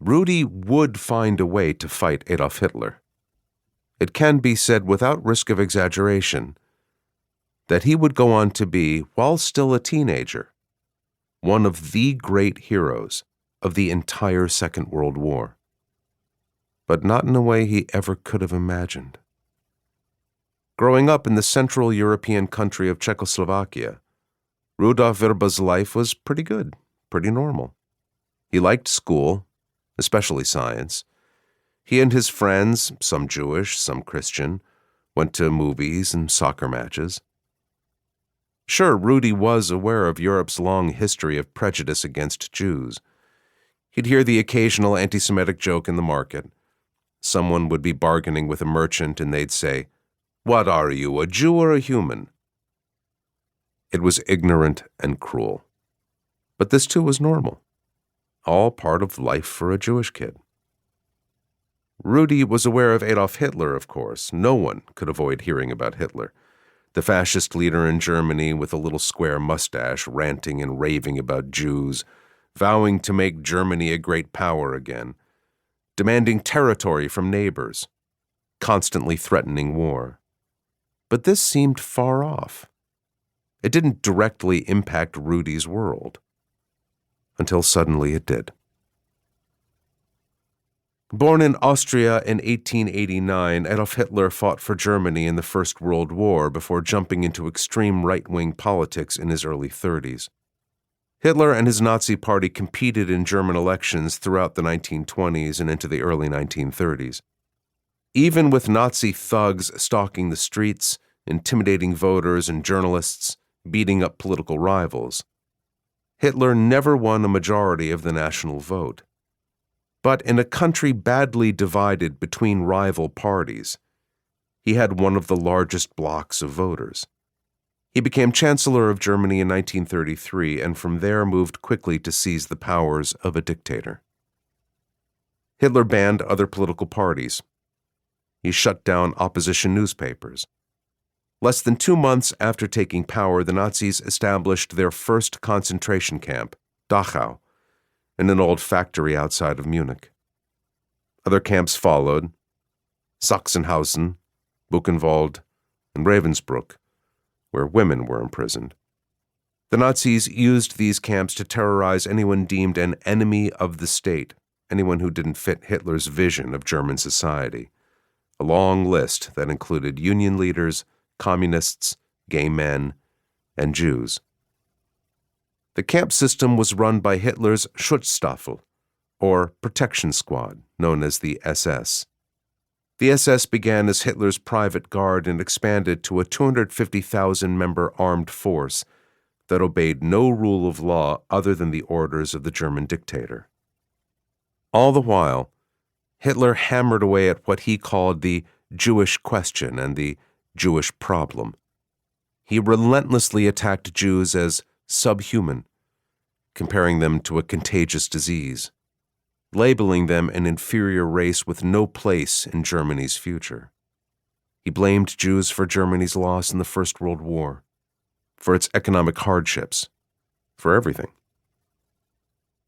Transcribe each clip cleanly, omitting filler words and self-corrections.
Rudi would find a way to fight Adolf Hitler. It can be said without risk of exaggeration that he would go on to be, while still a teenager, one of the great heroes of the entire Second World War. But not in a way he ever could have imagined. Growing up in the Central European country of Czechoslovakia, Rudolf Vrba's life was pretty good, pretty normal. He liked school, especially science. He and his friends, some Jewish, some Christian, went to movies and soccer matches. Sure, Rudi was aware of Europe's long history of prejudice against Jews. He'd hear the occasional anti-Semitic joke in the market. Someone would be bargaining with a merchant and they'd say, "What are you, a Jew or a human?" It was ignorant and cruel. But this too was normal. All part of life for a Jewish kid. Rudi was aware of Adolf Hitler, of course. No one could avoid hearing about Hitler, the fascist leader in Germany with a little square mustache ranting and raving about Jews, vowing to make Germany a great power again, demanding territory from neighbors, constantly threatening war. But this seemed far off. It didn't directly impact Rudi's world. Until suddenly it did. Born in Austria in 1889, Adolf Hitler fought for Germany in the First World War before jumping into extreme right-wing politics in his early 30s. Hitler and his Nazi party competed in German elections throughout the 1920s and into the early 1930s. Even with Nazi thugs stalking the streets, intimidating voters and journalists, beating up political rivals, Hitler never won a majority of the national vote. But in a country badly divided between rival parties, he had one of the largest blocs of voters. He became Chancellor of Germany in 1933 and from there moved quickly to seize the powers of a dictator. Hitler banned other political parties. He shut down opposition newspapers. Less than 2 months after taking power, the Nazis established their first concentration camp, Dachau, in an old factory outside of Munich. Other camps followed: Sachsenhausen, Buchenwald, and Ravensbrück, where women were imprisoned. The Nazis used these camps to terrorize anyone deemed an enemy of the state, anyone who didn't fit Hitler's vision of German society, a long list that included union leaders, communists, gay men, and Jews. The camp system was run by Hitler's Schutzstaffel, or protection squad, known as the SS. The SS began as Hitler's private guard and expanded to a 250,000-member armed force that obeyed no rule of law other than the orders of the German dictator. All the while, Hitler hammered away at what he called the Jewish question and the Jewish problem. He relentlessly attacked Jews as subhuman, comparing them to a contagious disease, labeling them an inferior race with no place in Germany's future. He blamed Jews for Germany's loss in the First World War, for its economic hardships, for everything.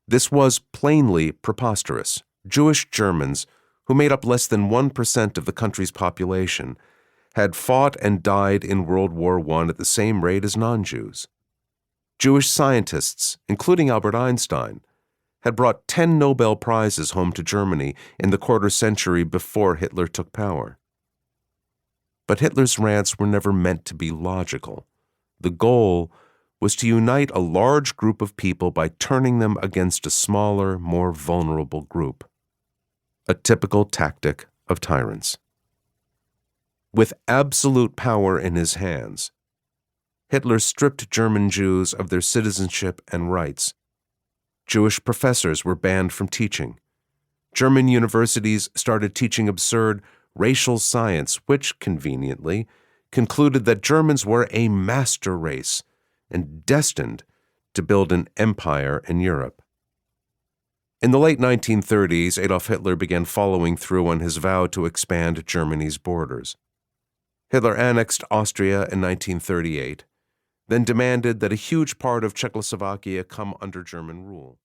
This was plainly preposterous. Jewish Germans, who made up less than 1% of the country's population, had fought and died in World War I at the same rate as non-Jews. Jewish scientists, including Albert Einstein, had brought 10 Nobel Prizes home to Germany in the quarter-century before Hitler took power. But Hitler's rants were never meant to be logical. The goal was to unite a large group of people by turning them against a smaller, more vulnerable group. A typical tactic of tyrants. With absolute power in his hands, Hitler stripped German Jews of their citizenship and rights. Jewish professors were banned from teaching. German universities started teaching absurd racial science, which, conveniently, concluded that Germans were a master race and destined to build an empire in Europe. In the late 1930s, Adolf Hitler began following through on his vow to expand Germany's borders. Hitler annexed Austria in 1938, then demanded that a huge part of Czechoslovakia come under German rule.